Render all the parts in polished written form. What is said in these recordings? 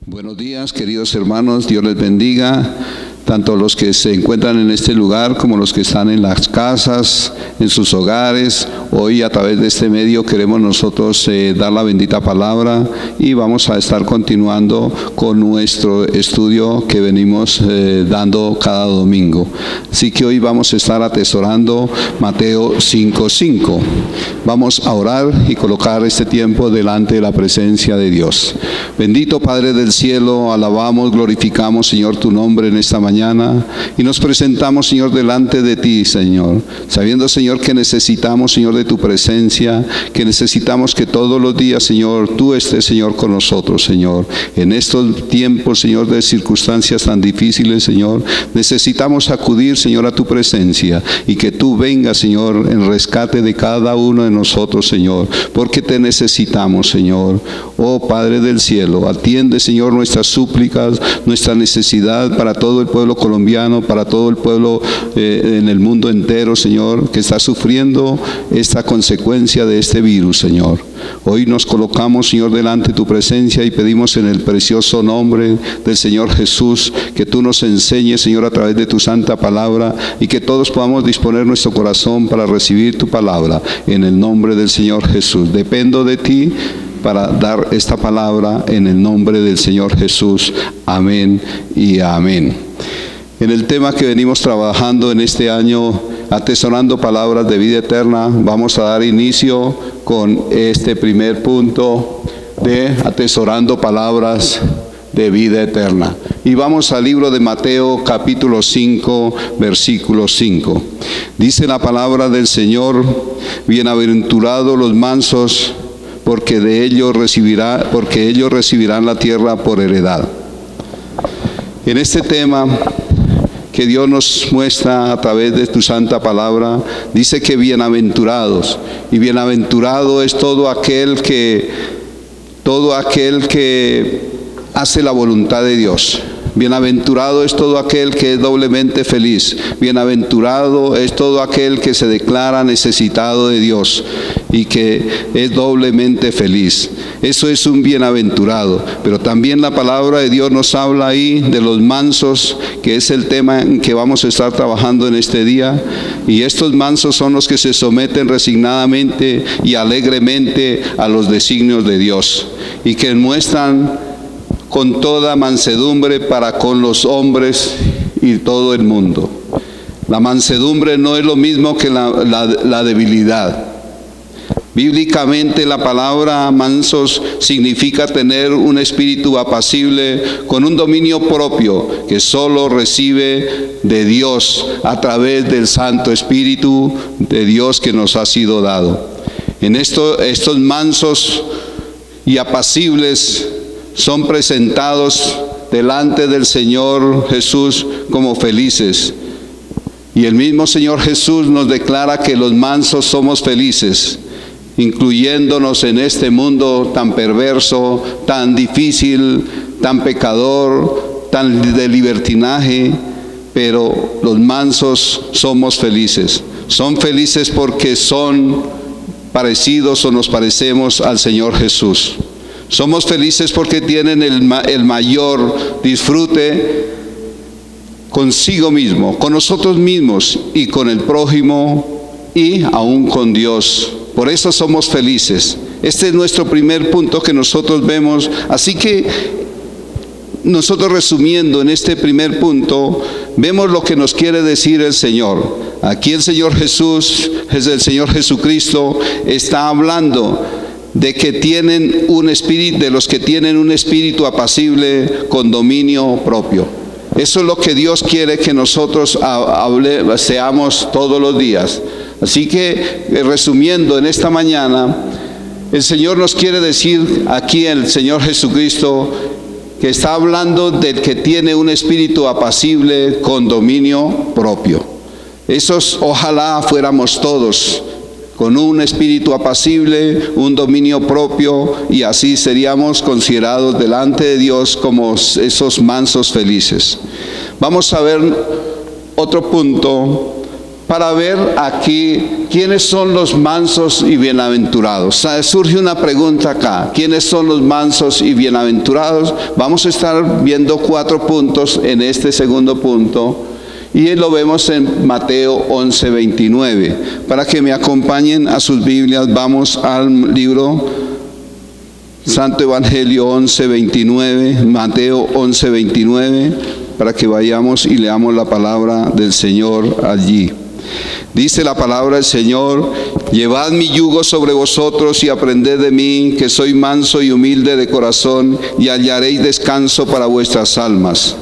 Buenos días, queridos hermanos, Dios les bendiga, tanto los que se encuentran en este lugar como los que están en las casas, en sus hogares. Hoy a través de este medio queremos nosotros dar la bendita palabra y vamos a estar continuando con nuestro estudio que venimos dando cada domingo. Así que hoy vamos a estar atesorando Mateo 5:5. Vamos a orar y colocar este tiempo delante de la presencia de Dios. Bendito Padre del cielo, alabamos, glorificamos, Señor, tu nombre en esta mañana y nos presentamos, Señor, delante de ti, Señor, sabiendo, Señor, que necesitamos, Señor, de tu presencia, que necesitamos que todos los días, Señor, tú estés, Señor, con nosotros, Señor. En estos tiempos, Señor, de circunstancias tan difíciles, Señor, necesitamos acudir, Señor, a tu presencia y que tú vengas, Señor, en rescate de cada uno de nosotros, Señor, porque te necesitamos, Señor. Oh Padre del cielo, atiende, Señor, nuestras súplicas, nuestra necesidad para todo el pueblo colombiano, para todo el pueblo en el mundo entero, Señor, que está sufriendo esta consecuencia de este virus, Señor. Hoy nos colocamos, Señor, delante de tu presencia y pedimos en el precioso nombre del Señor Jesús que tú nos enseñes, Señor, a través de tu santa palabra y que todos podamos disponer nuestro corazón para recibir tu palabra en el nombre del Señor Jesús. Dependo de ti para dar esta palabra en el nombre del Señor Jesús. Amén y amén. En el tema que venimos trabajando en este año, atesorando palabras de vida eterna, vamos a dar inicio con este primer punto de atesorando palabras de vida eterna. Y vamos al libro de Mateo, capítulo 5, versículo 5. Dice la palabra del Señor: bienaventurados los mansos, porque ellos recibirán la tierra por heredad. En este tema que Dios nos muestra a través de tu santa palabra, dice que bienaventurados, y bienaventurado es todo aquel que hace la voluntad de Dios. Bienaventurado es todo aquel que es doblemente feliz. Bienaventurado es todo aquel que se declara necesitado de Dios y que es doblemente feliz. Eso es un bienaventurado. Pero también la palabra de Dios nos habla ahí de los mansos, que es el tema en que vamos a estar trabajando en este día. Y estos mansos son los que se someten resignadamente y alegremente a los designios de Dios y que muestran con toda mansedumbre para con los hombres y todo el mundo. La mansedumbre no es lo mismo que la debilidad. Bíblicamente la palabra mansos significa tener un espíritu apacible con un dominio propio que solo recibe de Dios a través del Santo Espíritu de Dios que nos ha sido dado. En estos mansos y apacibles son presentados delante del Señor Jesús como felices. Y el mismo Señor Jesús nos declara que los mansos somos felices, incluyéndonos en este mundo tan perverso, tan difícil, tan pecador, tan de libertinaje, pero los mansos somos felices. Son felices porque son parecidos o nos parecemos al Señor Jesús. Somos felices porque tienen el mayor disfrute consigo mismo, con nosotros mismos y con el prójimo y aún con Dios. Por eso somos felices. Este es nuestro primer punto que nosotros vemos. Así que nosotros, resumiendo en este primer punto, vemos lo que nos quiere decir el Señor. Aquí el Señor Jesús, el Señor Jesucristo, está hablando de que tienen un espíritu, de los que tienen un espíritu apacible con dominio propio. Eso es lo que Dios quiere que nosotros seamos todos los días. Así que, resumiendo en esta mañana, el Señor nos quiere decir aquí, el Señor Jesucristo, que está hablando del que tiene un espíritu apacible con dominio propio. Esos ojalá fuéramos todos, con un espíritu apacible, un dominio propio, y así seríamos considerados delante de Dios como esos mansos felices. Vamos a ver otro punto para ver aquí quiénes son los mansos y bienaventurados. Surge una pregunta acá: ¿quiénes son los mansos y bienaventurados? Vamos a estar viendo 4 puntos en este segundo punto, y lo vemos en Mateo 11:29. Para que me acompañen a sus Biblias, vamos al libro Santo Evangelio 11:29, Mateo 11:29, para que vayamos y leamos la palabra del Señor allí. Dice la palabra del Señor: llevad mi yugo sobre vosotros y aprended de mí, que soy manso y humilde de corazón, y hallaréis descanso para vuestras almas.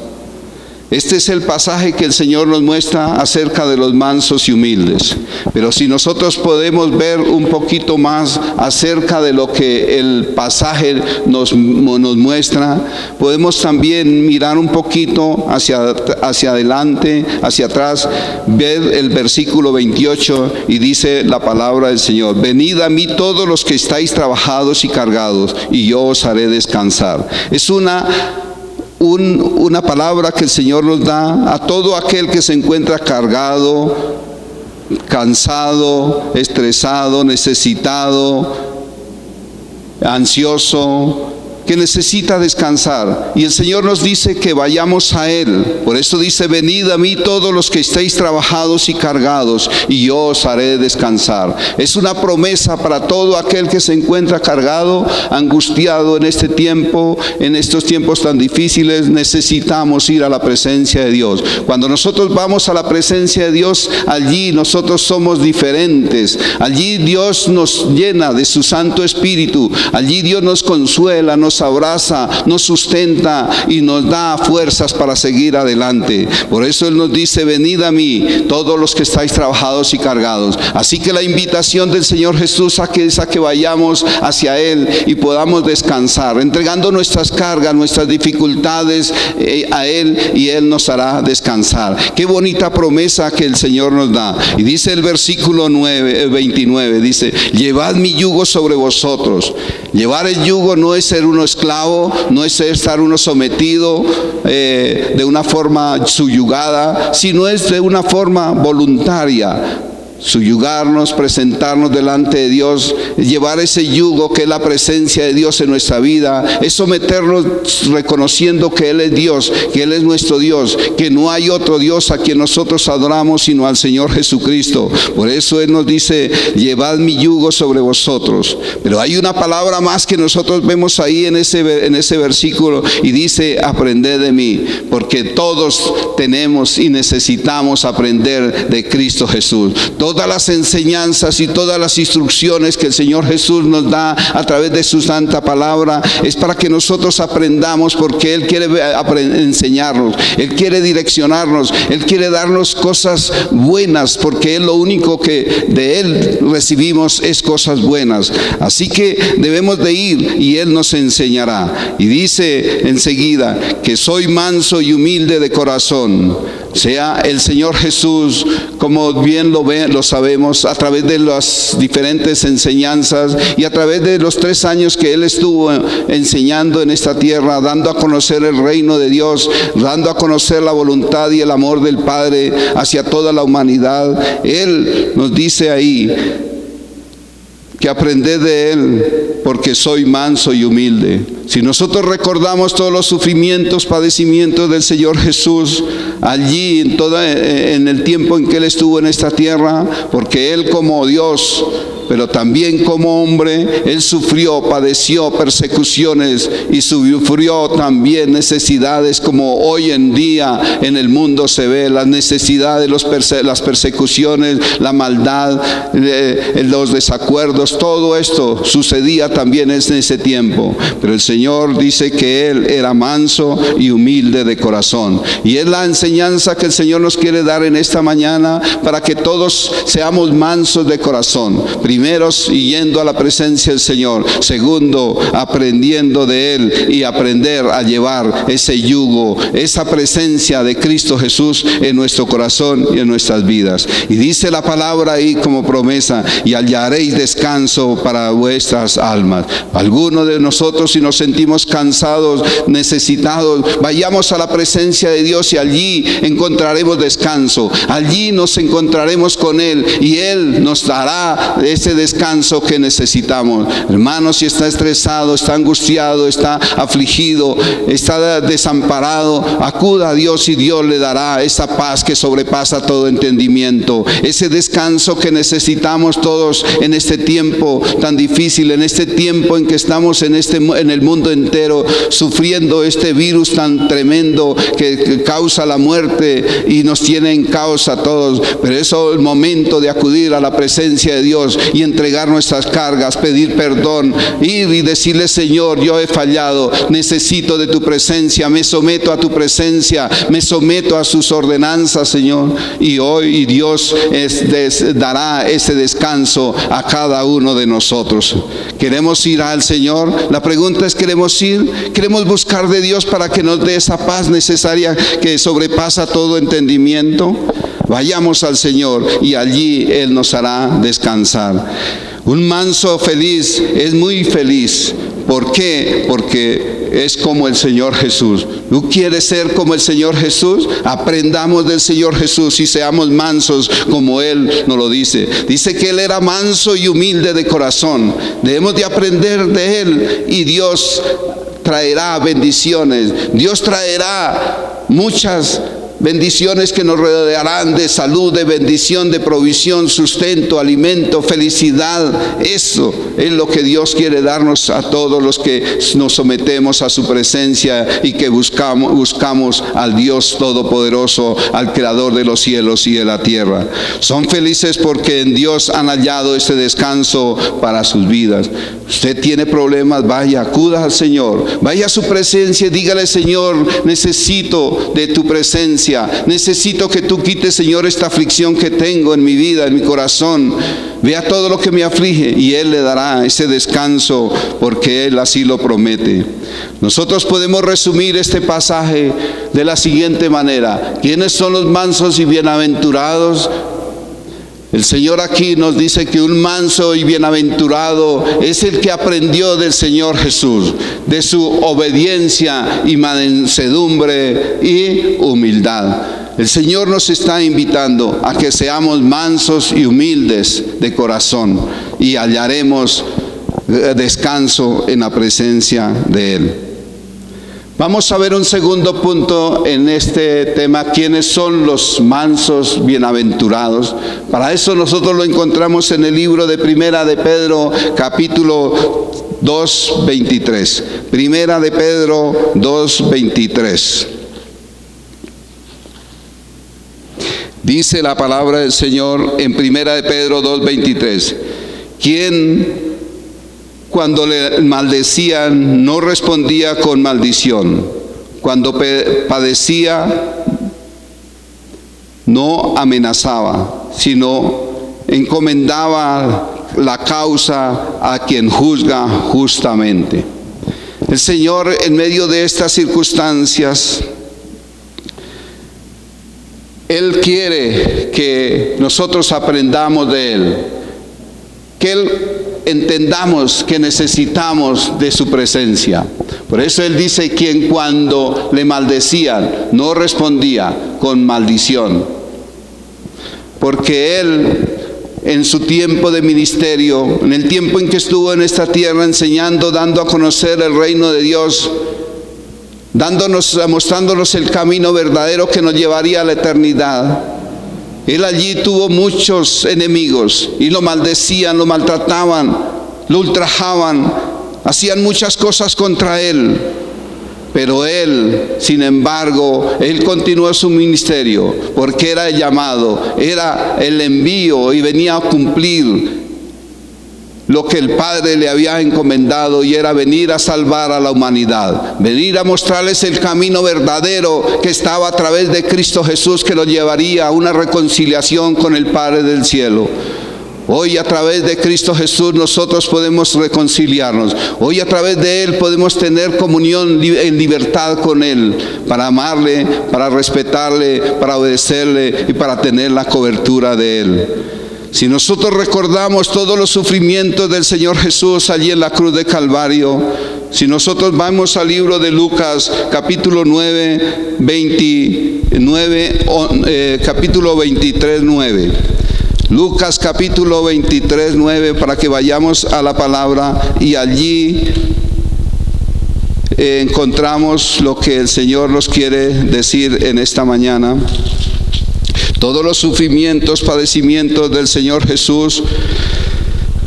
Este es el pasaje que el Señor nos muestra acerca de los mansos y humildes. Pero si nosotros podemos ver un poquito más acerca de lo que el pasaje nos muestra, podemos también mirar un poquito hacia adelante, hacia atrás, ver el versículo 28, y dice la palabra del Señor: venid a mí todos los que estáis trabajados y cargados, y yo os haré descansar. Es una palabra que el Señor nos da a todo aquel que se encuentra cargado, cansado, estresado, necesitado, ansioso, que necesita descansar. Y el Señor nos dice que vayamos a Él. Por eso dice: venid a mí todos los que estéis trabajados y cargados, y yo os haré descansar. Es una promesa para todo aquel que se encuentra cargado, angustiado en este tiempo, en estos tiempos tan difíciles. Necesitamos ir a la presencia de Dios. Cuando nosotros vamos a la presencia de Dios, allí nosotros somos diferentes. Allí Dios nos llena de su Santo Espíritu. Allí Dios nos consuela, nos abraza, nos sustenta y nos da fuerzas para seguir adelante. Por eso Él nos dice: venid a mí todos los que estáis trabajados y cargados. Así que la invitación del Señor Jesús es a que vayamos hacia Él y podamos descansar, entregando nuestras cargas, nuestras dificultades a Él, y Él nos hará descansar. Qué bonita promesa que el Señor nos da. Y dice el versículo 29, dice: llevad mi yugo sobre vosotros. Llevar el yugo no es ser uno esclavo, no es estar uno sometido de una forma subyugada, sino es de una forma voluntaria. Subyugarnos, presentarnos delante de Dios, llevar ese yugo que es la presencia de Dios en nuestra vida, es someternos reconociendo que Él es Dios, que Él es nuestro Dios, que no hay otro Dios a quien nosotros adoramos sino al Señor Jesucristo. Por eso Él nos dice: llevad mi yugo sobre vosotros. Pero hay una palabra más que nosotros vemos ahí en ese versículo, y dice: aprended de mí, porque todos tenemos y necesitamos aprender de Cristo Jesús. Todas las enseñanzas y todas las instrucciones que el Señor Jesús nos da a través de su santa palabra es para que nosotros aprendamos, porque Él quiere enseñarnos, Él quiere direccionarnos, Él quiere darnos cosas buenas, porque Él lo único que de Él recibimos es cosas buenas. Así que debemos de ir y Él nos enseñará. Y dice enseguida que soy manso y humilde de corazón. Sea el Señor Jesús, como bien lo sabemos, a través de las diferentes enseñanzas y a través de los 3 años que Él estuvo enseñando en esta tierra, dando a conocer el reino de Dios, dando a conocer la voluntad y el amor del Padre hacia toda la humanidad. Él nos dice ahí que aprended de Él, porque soy manso y humilde. Si nosotros recordamos todos los sufrimientos, padecimientos del Señor Jesús allí en el tiempo en que Él estuvo en esta tierra, porque Él como Dios, pero también como hombre, Él sufrió, padeció persecuciones y sufrió también necesidades, como hoy en día en el mundo se ve, las necesidades, las persecuciones, la maldad, los desacuerdos. Todo esto sucedía también en ese tiempo, pero el Señor dice que Él era manso y humilde de corazón, y es la enseñanza que el Señor nos quiere dar en esta mañana, para que todos seamos mansos de corazón. Primero, yendo a la presencia del Señor. Segundo, aprendiendo de Él y aprender a llevar ese yugo, esa presencia de Cristo Jesús en nuestro corazón y en nuestras vidas. Y dice la palabra ahí como promesa: y hallaréis descanso para vuestras almas. Algunos de nosotros, si nos sentimos cansados, necesitados, vayamos a la presencia de Dios y allí encontraremos descanso. Allí nos encontraremos con Él y Él nos dará ese descanso que necesitamos. Hermano, si está estresado, está angustiado, está afligido, está desamparado, acuda a Dios y Dios le dará esa paz que sobrepasa todo entendimiento, ese descanso que necesitamos todos en este tiempo tan difícil, en este tiempo en que estamos en el mundo entero sufriendo este virus tan tremendo que causa la muerte y nos tiene en caos a todos. Pero es el momento de acudir a la presencia de Dios y entregar nuestras cargas, pedir perdón, ir y decirle: Señor, yo he fallado, necesito de tu presencia, me someto a tu presencia, me someto a sus ordenanzas, Señor. Y hoy Dios dará ese descanso a cada uno de nosotros. ¿Queremos ir al Señor? La pregunta es: ¿queremos ir? ¿Queremos buscar de Dios para que nos dé esa paz necesaria que sobrepasa todo entendimiento? Vayamos al Señor y allí Él nos hará descansar. Un manso feliz es muy feliz. ¿Por qué? Porque es como el Señor Jesús. ¿Tú quieres ser como el Señor Jesús? Aprendamos del Señor Jesús y seamos mansos como Él nos lo dice. Dice que Él era manso y humilde de corazón. Debemos de aprender de Él y Dios traerá bendiciones. Dios traerá muchas bendiciones que nos rodearán de salud, de bendición, de provisión, sustento, alimento, felicidad. Eso es lo que Dios quiere darnos a todos los que nos sometemos a su presencia y que buscamos al Dios Todopoderoso, al Creador de los cielos y de la tierra. Son felices porque en Dios han hallado ese descanso para sus vidas. Usted tiene problemas, vaya, acuda al Señor, vaya a su presencia y dígale: Señor, necesito de tu presencia. Necesito que tú quites, Señor, esta aflicción que tengo en mi vida, en mi corazón. Vea todo lo que me aflige y Él le dará ese descanso porque Él así lo promete. Nosotros podemos resumir este pasaje de la siguiente manera: ¿quiénes son los mansos y bienaventurados? El Señor aquí nos dice que un manso y bienaventurado es el que aprendió del Señor Jesús, de su obediencia y mansedumbre y humildad. El Señor nos está invitando a que seamos mansos y humildes de corazón y hallaremos descanso en la presencia de Él. Vamos a ver un segundo punto en este tema: ¿quiénes son los mansos bienaventurados? Para eso nosotros lo encontramos en el libro de Primera de Pedro, capítulo 2:23. Primera de Pedro 2:23. Dice la palabra del Señor en Primera de Pedro 2:23: ¿quién, cuando le maldecían, no respondía con maldición? Cuando padecía, no amenazaba, sino encomendaba la causa a quien juzga justamente. El Señor, en medio de estas circunstancias, Él quiere que nosotros aprendamos de Él, que Él entendamos que necesitamos de su presencia. Por eso Él dice: quien cuando le maldecían no respondía con maldición. Porque Él, en su tiempo de ministerio, en el tiempo en que estuvo en esta tierra enseñando, dando a conocer el reino de Dios, mostrándonos el camino verdadero que nos llevaría a la eternidad, Él allí tuvo muchos enemigos y lo maldecían, lo maltrataban, lo ultrajaban, hacían muchas cosas contra Él. Pero Él, sin embargo, Él continuó su ministerio porque era el llamado, era el envío y venía a cumplir lo que el Padre le había encomendado, y era venir a salvar a la humanidad, venir a mostrarles el camino verdadero que estaba a través de Cristo Jesús, que lo llevaría a una reconciliación con el Padre del cielo. Hoy a través de Cristo Jesús nosotros podemos reconciliarnos. Hoy a través de Él podemos tener comunión en libertad con Él, para amarle, para respetarle, para obedecerle y para tener la cobertura de Él. Si nosotros recordamos todos los sufrimientos del Señor Jesús allí en la cruz de Calvario, si nosotros vamos al libro de Lucas, capítulo 9, 29, capítulo 23, 9. Lucas capítulo 23, 9, para que vayamos a la palabra y allí encontramos lo que el Señor nos quiere decir en esta mañana. Todos los sufrimientos, padecimientos del Señor Jesús.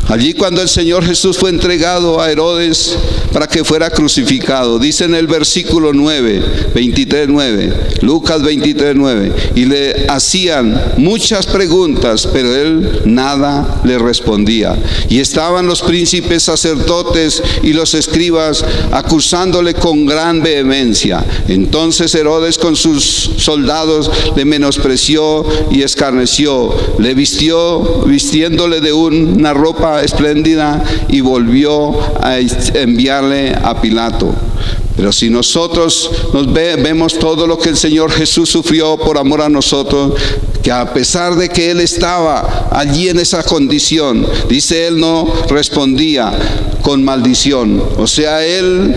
Allí cuando el Señor Jesús fue entregado a Herodes para que fuera crucificado, dice en el versículo 9, 23, 9, Lucas 23, 9, y le hacían muchas preguntas, pero él nada le respondía. Y estaban los príncipes sacerdotes y los escribas acusándole con gran vehemencia. Entonces Herodes con sus soldados le menospreció y escarneció, le vistiéndole de una ropa espléndida y volvió a enviarle a Pilato. Pero si nosotros vemos todo lo que el Señor Jesús sufrió por amor a nosotros, que a pesar de que Él estaba allí en esa condición, dice Él no respondía con maldición. O sea, Él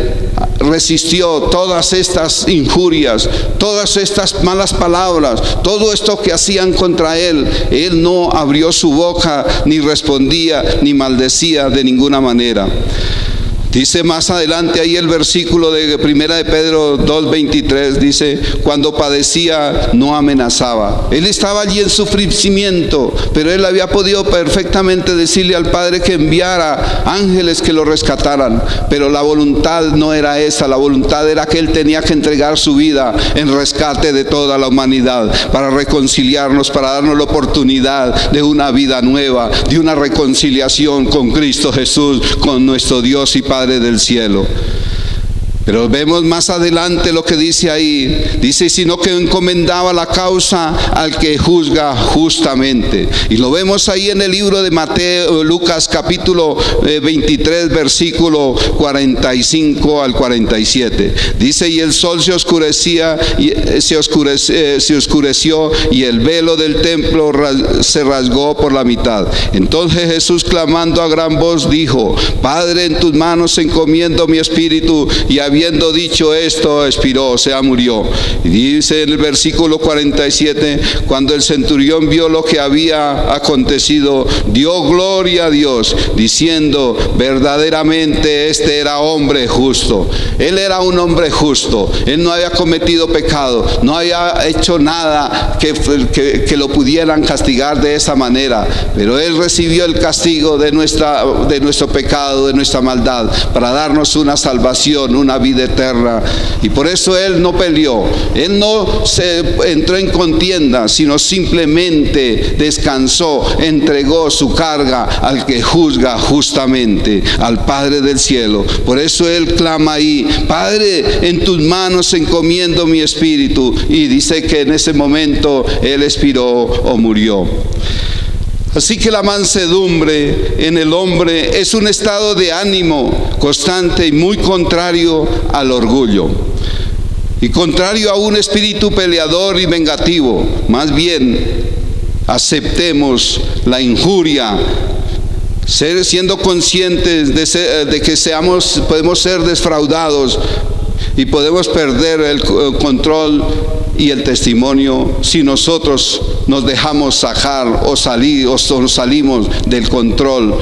resistió todas estas injurias, todas estas malas palabras, todo esto que hacían contra Él. Él no abrió su boca, ni respondía, ni maldecía de ninguna manera. Dice más adelante ahí el versículo de Primera de Pedro 2:23, dice, cuando padecía no amenazaba. Él estaba allí en sufrimiento, pero él había podido perfectamente decirle al Padre que enviara ángeles que lo rescataran, pero la voluntad no era esa. La voluntad era que él tenía que entregar su vida en rescate de toda la humanidad, para reconciliarnos, para darnos la oportunidad de una vida nueva, de una reconciliación con Cristo Jesús, con nuestro Dios y Padre del cielo. Pero vemos más adelante lo que dice ahí. Dice, sino que encomendaba la causa al que juzga justamente. Y lo vemos ahí en el libro de Lucas capítulo 23, versículo 45 al 47. Dice, y el sol se oscurecía, se oscureció, y el velo del templo se rasgó por la mitad. Entonces Jesús, clamando a gran voz, dijo, Padre, en tus manos encomiendo mi espíritu. Y habiendo dicho esto, expiró, o sea, murió. Y dice en el versículo 47, cuando el centurión vio lo que había acontecido, dio gloria a Dios, diciendo, verdaderamente este era hombre justo. Él era un hombre justo. Él no había cometido pecado, no había hecho nada que lo pudieran castigar de esa manera, pero él recibió el castigo de nuestro pecado, de nuestra maldad, para darnos una salvación, una vida eterna. Y por eso él no peleó, él no se entró en contienda, sino simplemente descansó, entregó su carga al que juzga justamente, al Padre del cielo. Por eso él clama ahí, Padre, en tus manos encomiendo mi espíritu. Y dice que en ese momento él expiró o murió. Así que la mansedumbre en el hombre es un estado de ánimo constante y muy contrario al orgullo, y contrario a un espíritu peleador y vengativo. Más bien, aceptemos la injuria, siendo conscientes de que podemos ser defraudados y podemos perder el control y el testimonio si nosotros nos dejamos sacar o salimos del control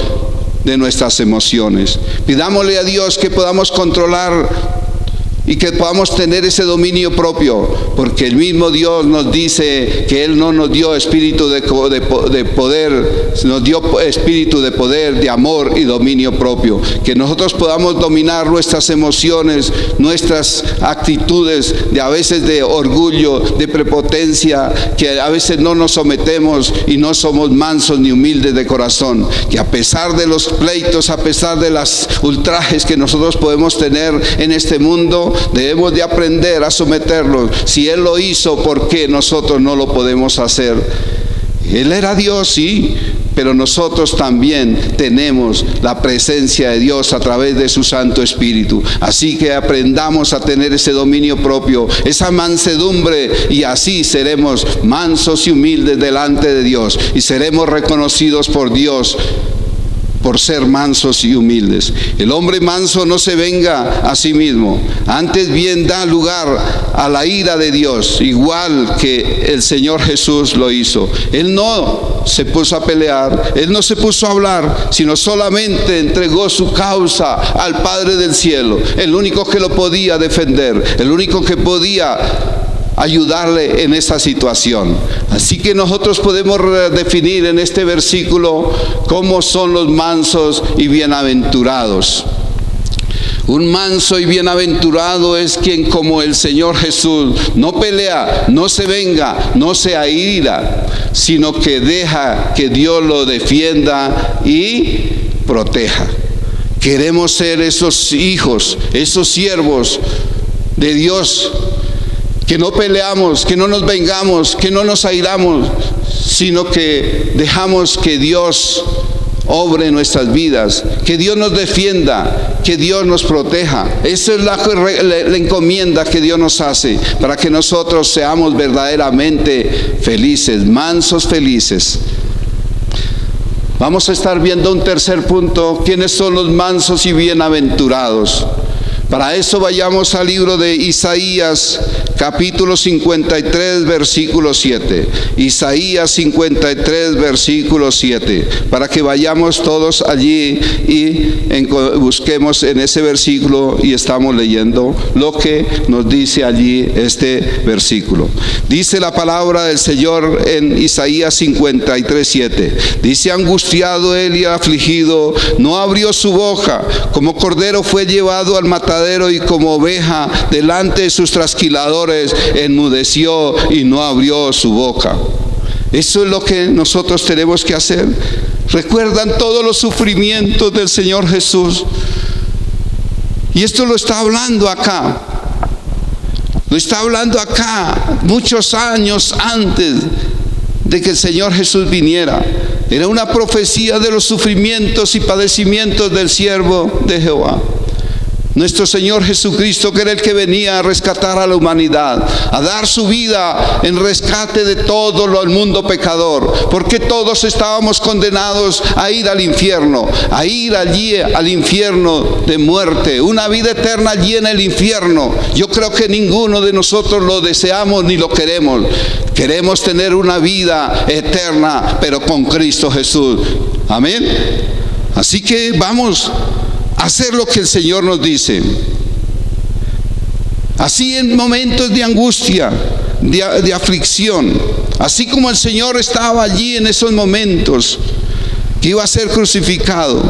de nuestras emociones. Pidámosle a Dios que podamos controlar y que podamos tener ese dominio propio, porque el mismo Dios nos dice que Él no nos dio espíritu de poder, nos dio espíritu de poder, de amor y dominio propio. Que nosotros podamos dominar nuestras emociones, nuestras actitudes, a veces de orgullo, de prepotencia, que a veces no nos sometemos y no somos mansos ni humildes de corazón. Que a pesar de los pleitos, a pesar de los ultrajes que nosotros podemos tener en este mundo, debemos de aprender a someternos. Si Él lo hizo, ¿por qué nosotros no lo podemos hacer? Él era Dios, sí, pero nosotros también tenemos la presencia de Dios a través de su Santo Espíritu. Así que aprendamos a tener ese dominio propio, esa mansedumbre, y así seremos mansos y humildes delante de Dios, y seremos reconocidos por Dios por ser mansos y humildes. El hombre manso no se venga a sí mismo, antes bien da lugar a la ira de Dios, igual que el Señor Jesús lo hizo. Él no se puso a pelear, Él no se puso a hablar, sino solamente entregó su causa al Padre del cielo, el único que lo podía defender, el único que podía ayudarle en esa situación. Así que nosotros podemos definir en este versículo cómo son los mansos y bienaventurados. Un manso y bienaventurado es quien, como el Señor Jesús, no pelea, no se venga, no se aira, sino que deja que Dios lo defienda y proteja. Queremos ser esos hijos, esos siervos de Dios, que no peleamos, que no nos vengamos, que no nos airamos, sino que dejamos que Dios obre en nuestras vidas, que Dios nos defienda, que Dios nos proteja. Esa es la encomienda que Dios nos hace, para que nosotros seamos verdaderamente felices, mansos, felices. Vamos a estar viendo un tercer punto: ¿quiénes son los mansos y bienaventurados? Para eso vayamos al libro de Isaías, capítulo 53, versículo 7. Isaías 53, versículo 7. Para que vayamos todos allí y busquemos en ese versículo, y estamos leyendo lo que nos dice allí este versículo. Dice la palabra del Señor en Isaías 53, 7. Dice: angustiado él y afligido, no abrió su boca, como cordero fue llevado al matadero, y como oveja delante de sus trasquiladores enmudeció y no abrió su boca. Eso es lo que nosotros tenemos que hacer. ¿Recuerdan todos los sufrimientos del Señor Jesús? Y esto lo está hablando acá. Lo está hablando acá muchos años antes de que el Señor Jesús viniera. Era una profecía de los sufrimientos y padecimientos del siervo de Jehová. Nuestro Señor Jesucristo, que era el que venía a rescatar a la humanidad, a dar su vida en rescate de todo el mundo pecador, porque todos estábamos condenados a ir al infierno, a ir allí al infierno de muerte, una vida eterna allí en el infierno. Yo creo que ninguno de nosotros lo deseamos ni lo queremos. Queremos tener una vida eterna, pero con Cristo Jesús. Amén. Así que vamos hacer lo que el Señor nos dice. Así en momentos de angustia, de aflicción, así como el Señor estaba allí en esos momentos que iba a ser crucificado.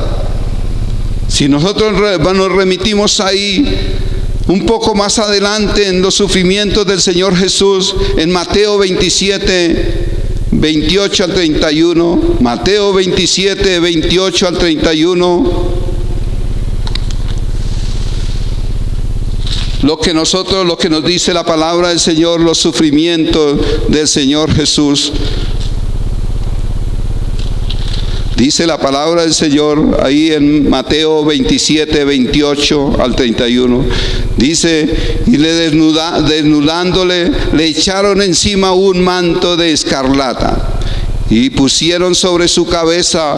Si nosotros nos remitimos ahí un poco más adelante en los sufrimientos del Señor Jesús, en Mateo 27, 28 al 31, Mateo 27, 28 al 31, lo que nos dice la palabra del Señor, los sufrimientos del Señor Jesús. Dice la palabra del Señor ahí en Mateo 27, 28 al 31. Dice: y desnudándole, le echaron encima un manto de escarlata y pusieron sobre su cabeza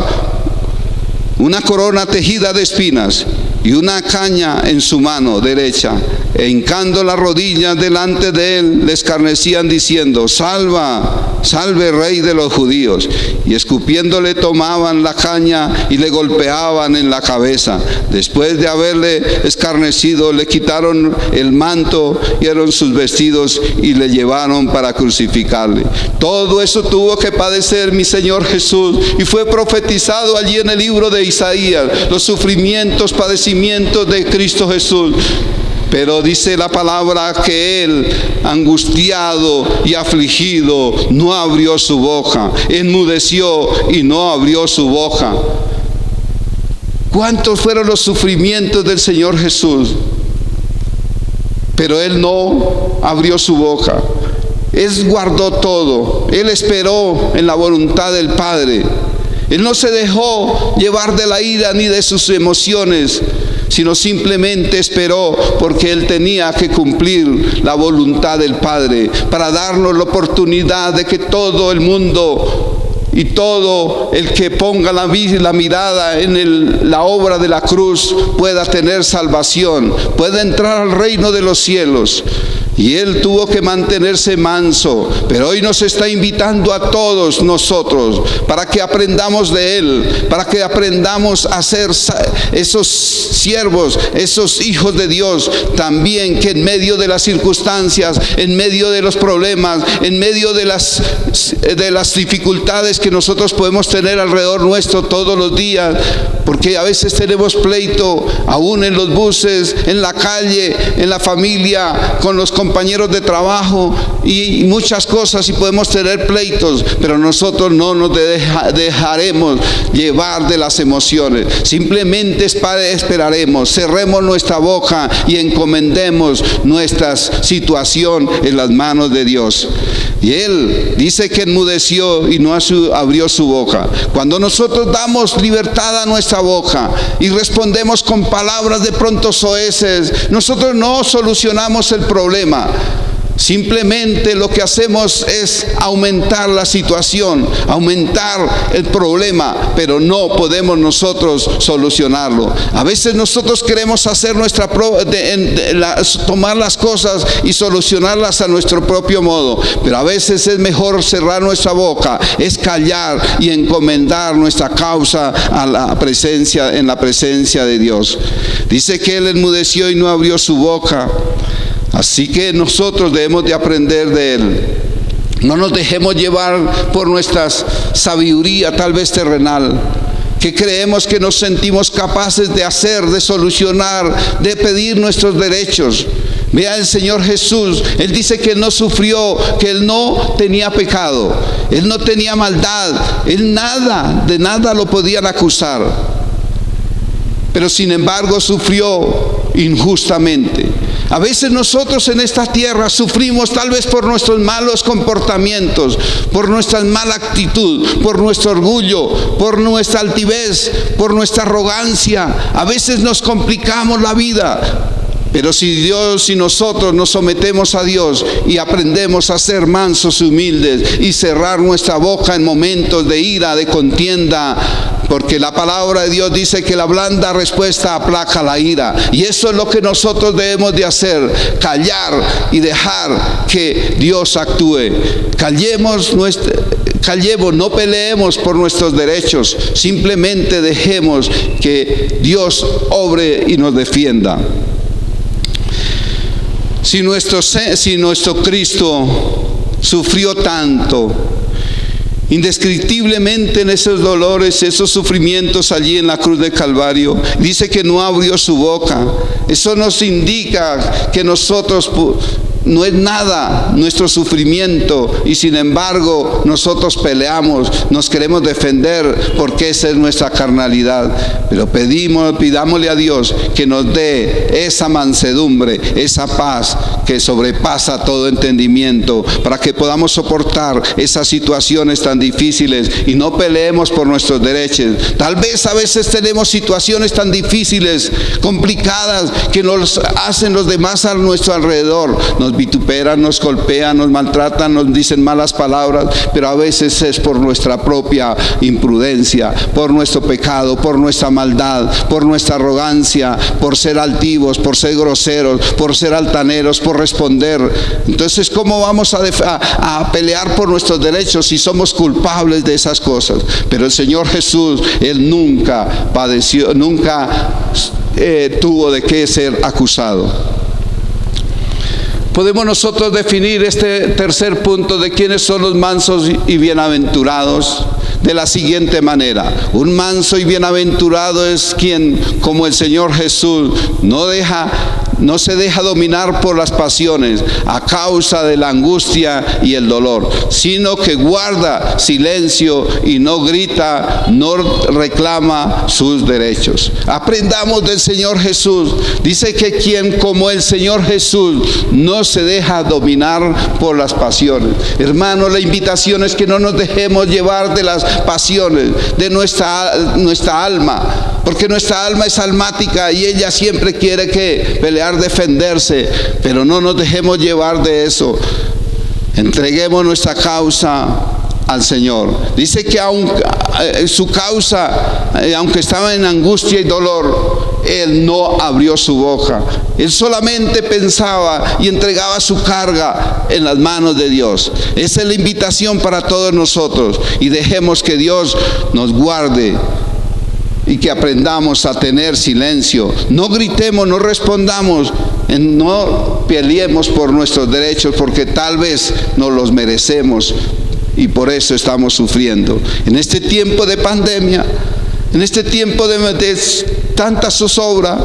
una corona tejida de espinas y una caña en su mano derecha, e hincando las rodillas delante de él, le escarnecían diciendo: salve Rey de los judíos. Y escupiéndole tomaban la caña y le golpeaban en la cabeza. Después de haberle escarnecido, le quitaron el manto, dieron sus vestidos y le llevaron para crucificarle. Todo eso tuvo que padecer mi Señor Jesús, y fue profetizado allí en el libro de Isaías, los sufrimientos, padecimientos de Cristo Jesús. Pero dice la palabra que él, angustiado y afligido, no abrió su boca, enmudeció y no abrió su boca. ¿Cuántos fueron los sufrimientos del Señor Jesús? Pero él no abrió su boca. Él guardó todo. Él esperó en la voluntad del Padre. Él no se dejó llevar de la ira ni de sus emociones, sino simplemente esperó, porque Él tenía que cumplir la voluntad del Padre para darnos la oportunidad de que todo el mundo y todo el que ponga la mirada en la obra de la cruz pueda tener salvación, pueda entrar al reino de los cielos. Y Él tuvo que mantenerse manso, pero hoy nos está invitando a todos nosotros para que aprendamos de Él, para que aprendamos a ser esos siervos, esos hijos de Dios también, que en medio de las circunstancias, en medio de los problemas, en medio de las dificultades que nosotros podemos tener alrededor nuestro todos los días, porque a veces tenemos pleito, aún en los buses, en la calle, en la familia, con los compañeros de trabajo y muchas cosas, y podemos tener pleitos, pero nosotros no nos dejaremos llevar de las emociones. Simplemente esperaremos, cerremos nuestra boca y encomendemos nuestra situación en las manos de Dios. Y Él dice que enmudeció y no abrió su boca. Cuando nosotros damos libertad a nuestra boca y respondemos con palabras de pronto soeces, nosotros no solucionamos el problema. Simplemente lo que hacemos es aumentar la situación, aumentar el problema, pero no podemos nosotros solucionarlo. A veces nosotros queremos hacer tomar las cosas y solucionarlas a nuestro propio modo, pero a veces es mejor cerrar nuestra boca, es callar y encomendar nuestra causa a la presencia de Dios. Dice que Él enmudeció y no abrió su boca. Así que nosotros debemos de aprender de Él. No nos dejemos llevar por nuestra sabiduría tal vez terrenal, que creemos que nos sentimos capaces de hacer, de solucionar, de pedir nuestros derechos. Vea el Señor Jesús, Él dice que Él no sufrió, que Él no tenía pecado, Él no tenía maldad, Él de nada lo podían acusar, pero sin embargo sufrió injustamente. A veces nosotros en esta tierra sufrimos tal vez por nuestros malos comportamientos, por nuestra mala actitud, por nuestro orgullo, por nuestra altivez, por nuestra arrogancia. A veces nos complicamos la vida. Pero si nosotros nos sometemos a Dios y aprendemos a ser mansos y humildes y cerrar nuestra boca en momentos de ira, de contienda, porque la palabra de Dios dice que la blanda respuesta aplaca la ira, y eso es lo que nosotros debemos de hacer: callar y dejar que Dios actúe. Callemos, no peleemos por nuestros derechos, simplemente dejemos que Dios obre y nos defienda. Si nuestro Cristo sufrió tanto, indescriptiblemente en esos dolores, esos sufrimientos allí en la cruz de Calvario, dice que no abrió su boca. Eso nos indica que nosotros no es nada nuestro sufrimiento, y sin embargo nosotros peleamos, nos queremos defender porque esa es nuestra carnalidad. Pero pidámosle a Dios que nos dé esa mansedumbre, esa paz que sobrepasa todo entendimiento, para que podamos soportar esas situaciones tan difíciles y no peleemos por nuestros derechos. Tal vez a veces tenemos situaciones tan difíciles, complicadas, que nos hacen los demás a nuestro alrededor. Nos vituperan, nos golpean, nos maltratan, nos dicen malas palabras, pero a veces es por nuestra propia imprudencia, por nuestro pecado, por nuestra maldad, por nuestra arrogancia, por ser altivos, por ser groseros, por ser altaneros, por responder. Entonces, ¿cómo vamos a pelear por nuestros derechos si somos culpables de esas cosas? Pero el Señor Jesús, Él nunca padeció, nunca tuvo de qué ser acusado. Podemos nosotros definir este tercer punto de quiénes son los mansos y bienaventurados de la siguiente manera: un manso y bienaventurado es quien, como el Señor Jesús, no deja no se deja dominar por las pasiones a causa de la angustia y el dolor, sino que guarda silencio y no grita, no reclama sus derechos. Aprendamos del Señor Jesús. Dice que quien como el Señor Jesús no se deja dominar por las pasiones. Hermanos, la invitación es que no nos dejemos llevar de las pasiones de nuestra alma, porque nuestra alma es almática y ella siempre quiere que pelear, defenderse, pero no nos dejemos llevar de eso. Entreguemos nuestra causa al Señor. Dice que su causa, aunque estaba en angustia y dolor, Él no abrió su boca. Él solamente pensaba y entregaba su carga en las manos de Dios. Esa es la invitación para todos nosotros, y dejemos que Dios nos guarde y que aprendamos a tener silencio. No gritemos, no respondamos, no peleemos por nuestros derechos, porque tal vez no los merecemos y por eso estamos sufriendo. En este tiempo de pandemia, en este tiempo de tanta zozobra,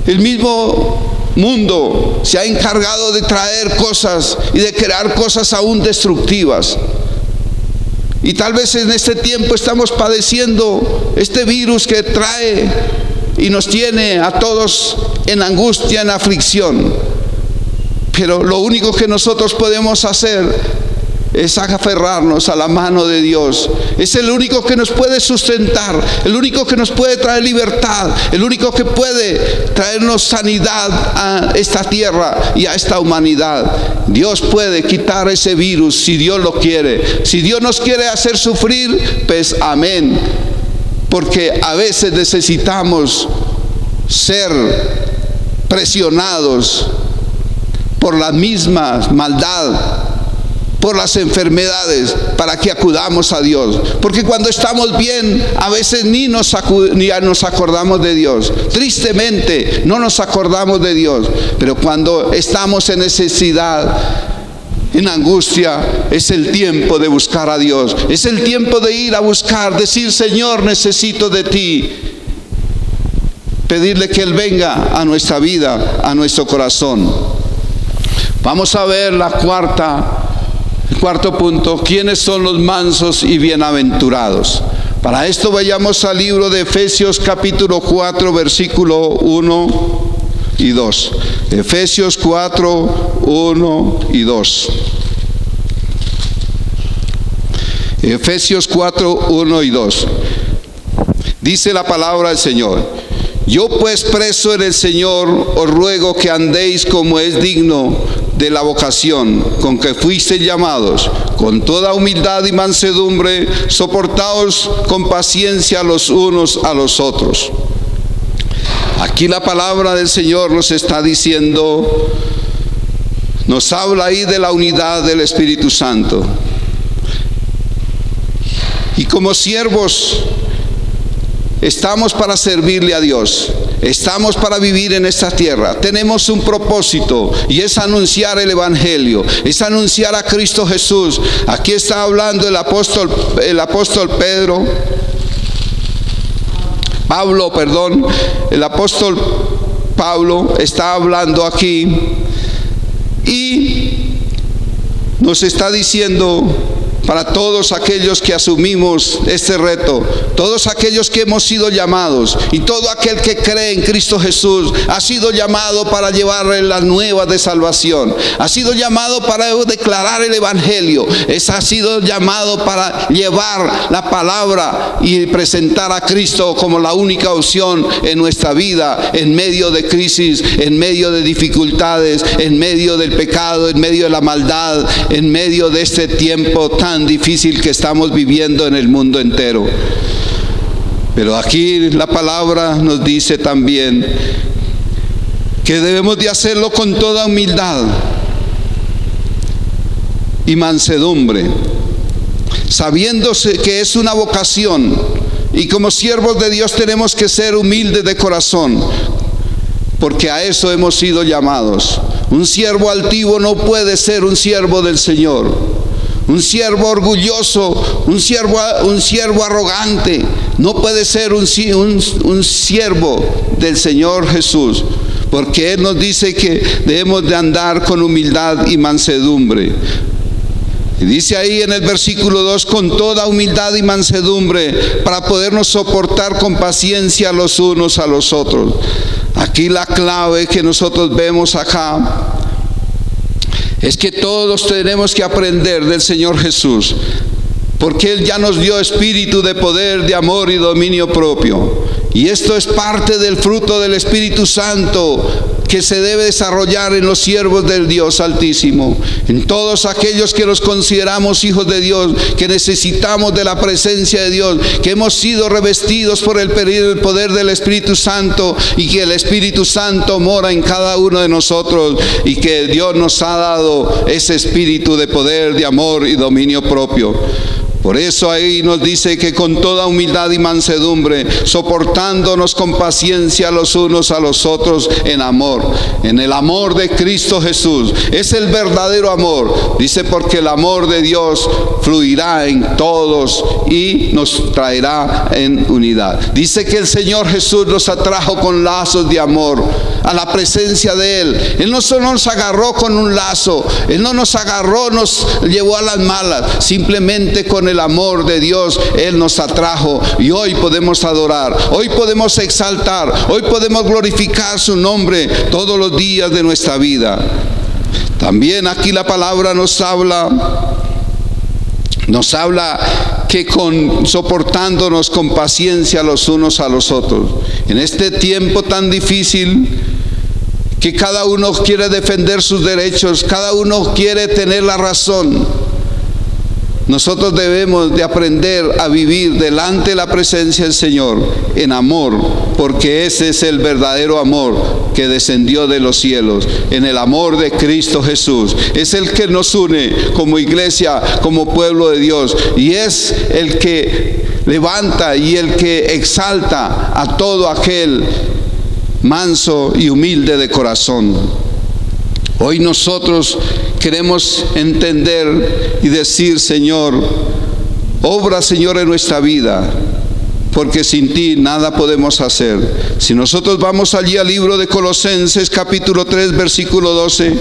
el mismo mundo se ha encargado de traer cosas y de crear cosas aún destructivas. Y tal vez en este tiempo estamos padeciendo este virus que trae y nos tiene a todos en angustia, en aflicción. Pero lo único que nosotros podemos hacer es aferrarnos a la mano de Dios. Es el único que nos puede sustentar, el único que nos puede traer libertad, el único que puede traernos sanidad a esta tierra y a esta humanidad. Dios puede quitar ese virus si Dios lo quiere. Si Dios nos quiere hacer sufrir, pues amén. Porque a veces necesitamos ser presionados por la misma maldad, por las enfermedades, para que acudamos a Dios. Porque cuando estamos bien, a veces ni nos acordamos de Dios. Tristemente, no nos acordamos de Dios. Pero cuando estamos en necesidad, en angustia, es el tiempo de buscar a Dios. Es el tiempo de ir a buscar, decir: Señor, necesito de ti. Pedirle que Él venga a nuestra vida, a nuestro corazón. Vamos a ver el cuarto punto: ¿quiénes son los mansos y bienaventurados? Para esto vayamos al libro de Efesios capítulo 4, versículo 1 y 2. Efesios 4, 1 y 2. Efesios 4, 1 y 2. Dice la palabra del Señor: yo pues, preso en el Señor, os ruego que andéis como es digno de la vocación con que fuisteis llamados, con toda humildad y mansedumbre, soportaos con paciencia los unos a los otros. Aquí la palabra del Señor nos está diciendo, nos habla ahí de la unidad del Espíritu Santo. Y como siervos estamos para servirle a Dios. Estamos para vivir en esta tierra. Tenemos un propósito, y es anunciar el Evangelio, es anunciar a Cristo Jesús. Aquí está hablando el apóstol el apóstol Pablo está hablando aquí y nos está diciendo, para todos aquellos que asumimos este reto, todos aquellos que hemos sido llamados, y todo aquel que cree en Cristo Jesús ha sido llamado para llevarle las nuevas de salvación, ha sido llamado para declarar el Evangelio, ha sido llamado para llevar la palabra y presentar a Cristo como la única opción en nuestra vida, en medio de crisis, en medio de dificultades, en medio del pecado, en medio de la maldad, en medio de este tiempo tan difícil que estamos viviendo en el mundo entero. Pero aquí la palabra nos dice también que debemos de hacerlo con toda humildad y mansedumbre, sabiéndose que es una vocación, y como siervos de Dios tenemos que ser humildes de corazón, porque a eso hemos sido llamados. Un siervo altivo no puede ser un siervo del Señor. Un siervo orgulloso, un siervo arrogante, no puede ser un siervo del Señor Jesús, porque Él nos dice que debemos de andar con humildad y mansedumbre. Y dice ahí en el versículo 2, con toda humildad y mansedumbre, para podernos soportar con paciencia los unos a los otros. Aquí la clave que nosotros vemos acá es que todos tenemos que aprender del Señor Jesús, porque Él ya nos dio espíritu de poder, de amor y dominio propio. Y esto es parte del fruto del Espíritu Santo que se debe desarrollar en los siervos del Dios Altísimo, en todos aquellos que nos consideramos hijos de Dios, que necesitamos de la presencia de Dios, que hemos sido revestidos por el poder del Espíritu Santo, y que el Espíritu Santo mora en cada uno de nosotros, y que Dios nos ha dado ese espíritu de poder, de amor y dominio propio. Por eso ahí nos dice que con toda humildad y mansedumbre, soportándonos con paciencia los unos a los otros en amor, en el amor de Cristo Jesús. Es el verdadero amor. Dice, porque el amor de Dios fluirá en todos y nos traerá en unidad. Dice que el Señor Jesús nos atrajo con lazos de amor a la presencia de Él. Él no solo nos agarró con un lazo, Él no nos agarró, nos llevó a las malas, simplemente con el amor de Dios Él nos atrajo, y hoy podemos adorar, hoy podemos exaltar, hoy podemos glorificar su nombre todos los días de nuestra vida. También aquí la palabra nos habla que soportándonos con paciencia los unos a los otros. En este tiempo tan difícil, que cada uno quiere defender sus derechos, cada uno quiere tener la razón, nosotros debemos de aprender a vivir delante de la presencia del Señor en amor, porque ese es el verdadero amor que descendió de los cielos, en el amor de Cristo Jesús. Es el que nos une como iglesia, como pueblo de Dios, y es el que levanta y el que exalta a todo aquel manso y humilde de corazón. Hoy nosotros queremos entender y decir, Señor, obra, Señor, en nuestra vida, porque sin ti nada podemos hacer. Si nosotros vamos allí al libro de Colosenses capítulo 3 versículo 12,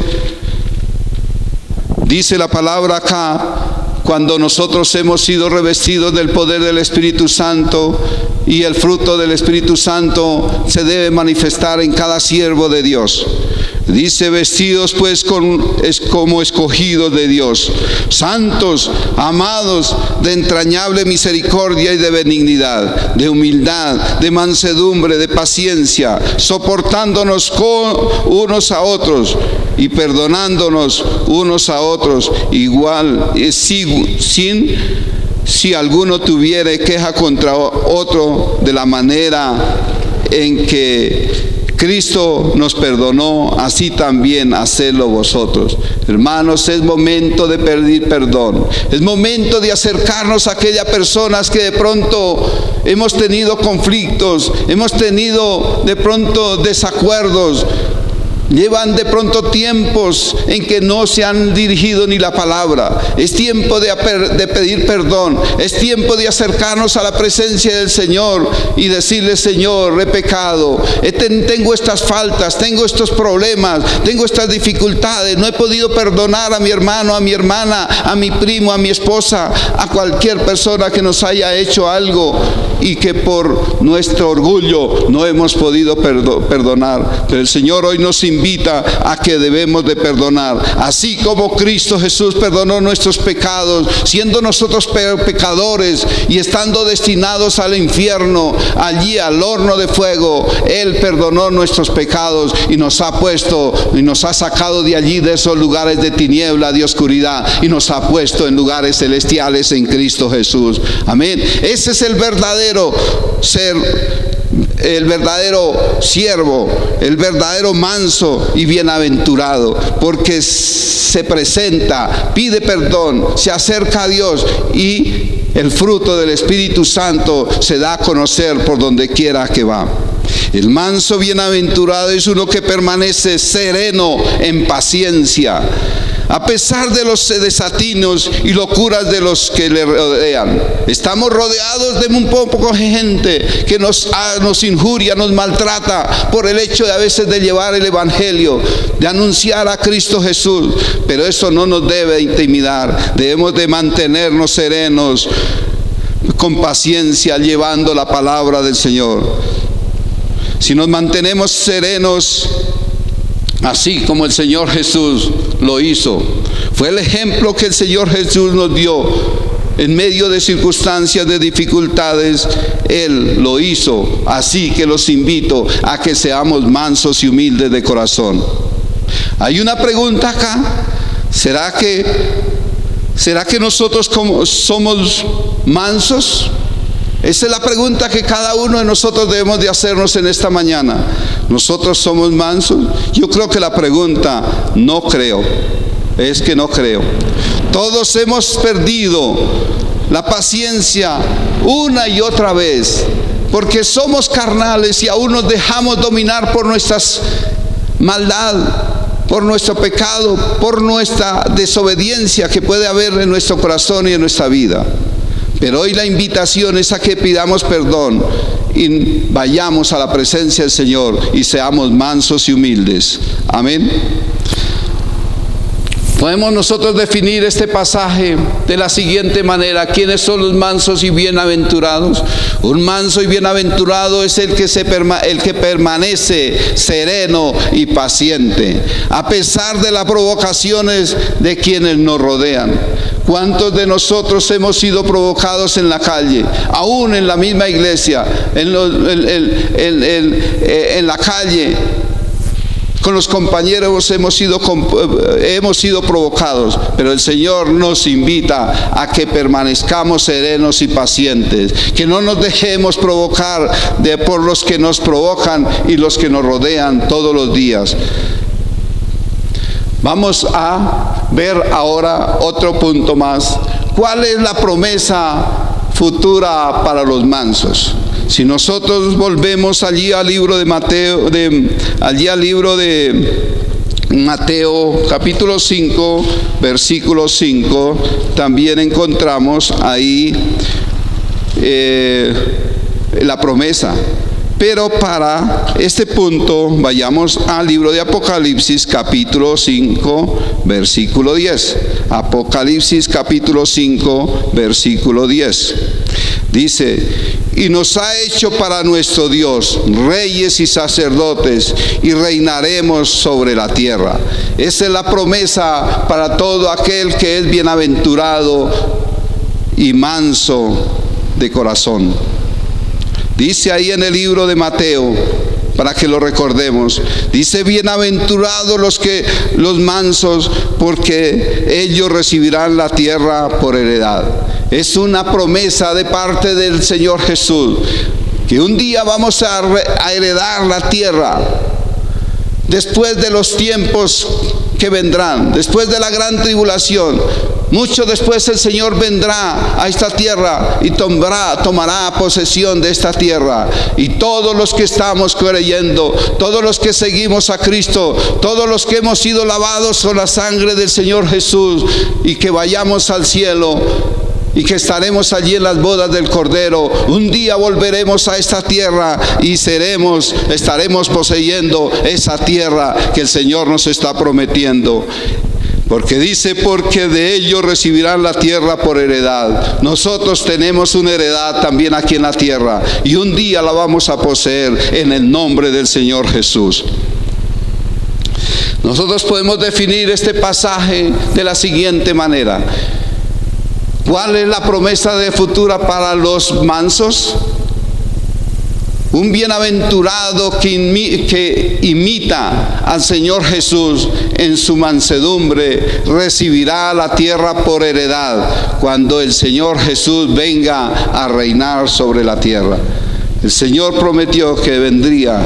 dice la palabra acá, cuando nosotros hemos sido revestidos del poder del Espíritu Santo, y el fruto del Espíritu Santo se debe manifestar en cada siervo de Dios. Dice, vestidos pues como escogidos de Dios, santos, amados, de entrañable misericordia y de benignidad, de humildad, de mansedumbre, de paciencia, soportándonos unos a otros y perdonándonos unos a otros, igual, si alguno tuviere queja contra otro, de la manera en que Cristo nos perdonó, así también hacedlo vosotros. Hermanos, es momento de pedir perdón. Es momento de acercarnos a aquellas personas que de pronto hemos tenido conflictos, hemos tenido de pronto desacuerdos. Llevan de pronto tiempos en que no se han dirigido ni la palabra. Es tiempo de pedir perdón. Es tiempo de acercarnos a la presencia del Señor y decirle, Señor, he pecado, tengo estas faltas, tengo estos problemas, tengo estas dificultades, no he podido perdonar a mi hermano, a mi hermana, a mi primo, a mi esposa, a cualquier persona que nos haya hecho algo y que por nuestro orgullo no hemos podido perdonar. Pero el Señor hoy nos invita a que debemos de perdonar, así como Cristo Jesús perdonó nuestros pecados, siendo nosotros pecadores y estando destinados al infierno, allí al horno de fuego. Él perdonó nuestros pecados y nos ha puesto y nos ha sacado de allí, de esos lugares de tiniebla, de oscuridad, y nos ha puesto en lugares celestiales en Cristo Jesús. Amén. Ese es el verdadero ser, el verdadero siervo, el verdadero manso y bienaventurado, porque se presenta, pide perdón, se acerca a Dios, y el fruto del Espíritu Santo se da a conocer por donde quiera que va. El manso bienaventurado es uno que permanece sereno en paciencia. a pesar de los desatinos y locuras de los que le rodean. Estamos rodeados de un poco de gente que nos injuria, nos maltrata por el hecho de a veces de llevar el evangelio, de anunciar a Cristo Jesús, pero eso no nos debe intimidar. Debemos de mantenernos serenos, con paciencia, llevando la palabra del Señor. Si nos mantenemos serenos, así como el Señor Jesús lo hizo, fue el ejemplo que el Señor Jesús nos dio en medio de circunstancias de dificultades. Él lo hizo, así que los invito a que seamos mansos y humildes de corazón. Hay una pregunta acá: ¿será que nosotros somos mansos? Esa es la pregunta que cada uno de nosotros debemos de hacernos en esta mañana. ¿Nosotros somos mansos? Yo creo que la pregunta, no creo, es que no creo. Todos hemos perdido la paciencia una y otra vez, porque somos carnales y aún nos dejamos dominar por nuestras maldad, por nuestro pecado, por nuestra desobediencia que puede haber en nuestro corazón y en nuestra vida. Pero hoy la invitación es a que pidamos perdón y vayamos a la presencia del Señor y seamos mansos y humildes. Amén. Podemos nosotros definir este pasaje de la siguiente manera: ¿quiénes son los mansos y bienaventurados? Un manso y bienaventurado es el que permanece sereno y paciente a pesar de las provocaciones de quienes nos rodean. ¿Cuántos de nosotros hemos sido provocados en la calle, aún en la misma iglesia, en la calle? Con los compañeros hemos sido provocados, pero el Señor nos invita a que permanezcamos serenos y pacientes, que no nos dejemos provocar por los que nos provocan y los que nos rodean todos los días. Vamos a ver ahora otro punto más. ¿Cuál es la promesa futura para los mansos? Si nosotros volvemos allí al libro de Mateo capítulo 5, versículo 5, también encontramos ahí la promesa. Pero para este punto vayamos al libro de Apocalipsis capítulo 5, versículo 10. Apocalipsis capítulo 5, versículo 10. Dice: y nos ha hecho para nuestro Dios reyes y sacerdotes, y reinaremos sobre la tierra. Esa es la promesa para todo aquel que es bienaventurado y manso de corazón. Dice ahí en el libro de Mateo, para que lo recordemos, dice: bienaventurados los mansos, porque ellos recibirán la tierra por heredad. Es una promesa de parte del Señor Jesús, que un día vamos a heredar la tierra, después de los tiempos que vendrán, después de la gran tribulación. Mucho después el Señor vendrá a esta tierra y tomará posesión de esta tierra. Y todos los que estamos creyendo, todos los que seguimos a Cristo, todos los que hemos sido lavados con la sangre del Señor Jesús, y que vayamos al cielo y que estaremos allí en las bodas del Cordero, un día volveremos a esta tierra y estaremos poseyendo esa tierra que el Señor nos está prometiendo. Porque dice: porque de ellos recibirán la tierra por heredad. Nosotros tenemos una heredad también aquí en la tierra, y un día la vamos a poseer en el nombre del Señor Jesús. Nosotros podemos definir este pasaje de la siguiente manera: ¿cuál es la promesa de futura para los mansos? Un bienaventurado que imita al Señor Jesús en su mansedumbre recibirá la tierra por heredad cuando el Señor Jesús venga a reinar sobre la tierra. El Señor prometió que vendría.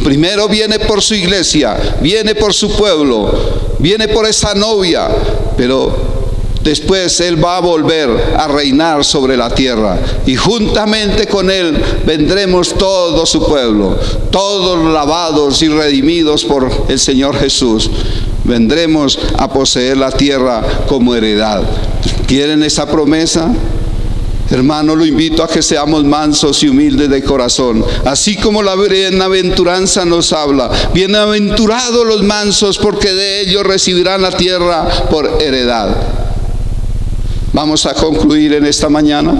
Primero viene por su iglesia, viene por su pueblo, viene por esa novia, pero después Él va a volver a reinar sobre la tierra, y juntamente con Él vendremos todo su pueblo, todos lavados y redimidos por el Señor Jesús. vendremos a poseer la tierra como heredad. ¿Quieren esa promesa? Hermano, lo invito a que seamos mansos y humildes de corazón, así como la bienaventuranza nos habla. Bienaventurados los mansos, porque de ellos recibirán la tierra por heredad. Vamos a concluir en esta mañana.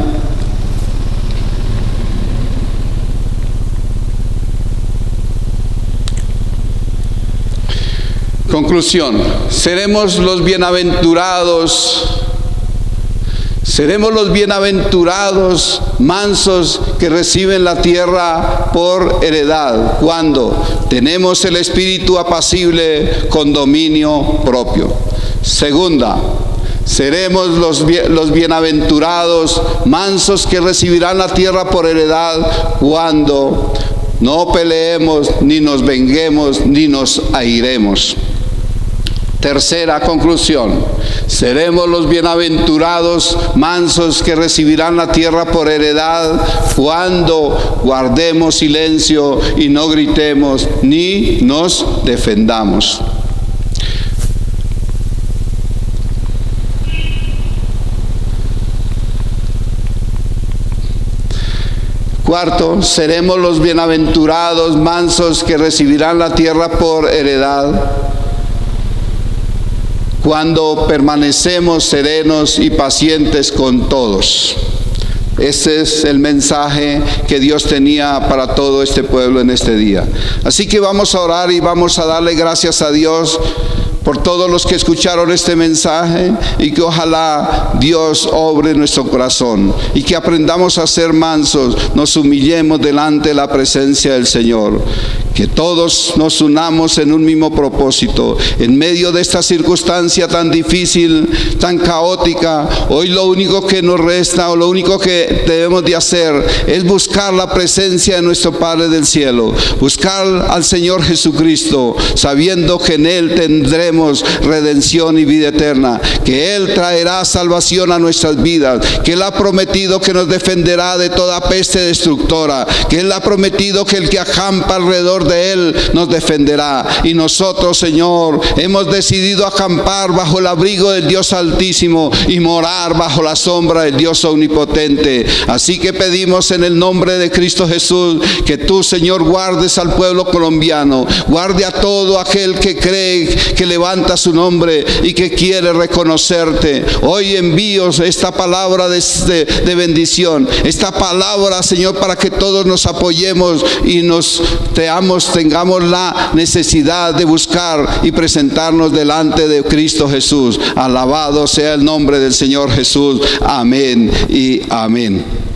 Conclusión: seremos los bienaventurados mansos que reciben la tierra por heredad, cuando tenemos el espíritu apacible con dominio propio. Segunda, seremos los bienaventurados mansos que recibirán la tierra por heredad, cuando no peleemos, ni nos venguemos, ni nos airemos. Tercera conclusión: seremos los bienaventurados mansos que recibirán la tierra por heredad, cuando guardemos silencio y no gritemos ni nos defendamos. Cuarto, seremos los bienaventurados mansos que recibirán la tierra por heredad, cuando permanecemos serenos y pacientes con todos. Ese es el mensaje que Dios tenía para todo este pueblo en este día. Así que vamos a orar y vamos a darle gracias a Dios por todos los que escucharon este mensaje, y que ojalá Dios obre en nuestro corazón y que aprendamos a ser mansos, nos humillemos delante de la presencia del Señor. Que todos nos unamos en un mismo propósito. En medio de esta circunstancia tan difícil, tan caótica, hoy lo único que nos resta, o lo único que debemos de hacer, es buscar la presencia de nuestro Padre del cielo, buscar al Señor Jesucristo, sabiendo que en Él tendremos redención y vida eterna, que Él traerá salvación a nuestras vidas, que Él ha prometido que nos defenderá de toda peste destructora, que Él ha prometido que el que acampa alrededor de Él nos defenderá. Y nosotros, Señor, hemos decidido acampar bajo el abrigo del Dios Altísimo y morar bajo la sombra del Dios Omnipotente. Así que pedimos en el nombre de Cristo Jesús que tú, Señor, guardes al pueblo colombiano, guarde a todo aquel que cree, que levanta su nombre y que quiere reconocerte. Hoy envío esta palabra de bendición, esta palabra, Señor, para que todos nos apoyemos y tengamos la necesidad de buscar y presentarnos delante de Cristo Jesús. Alabado sea el nombre del Señor Jesús. Amén y amén.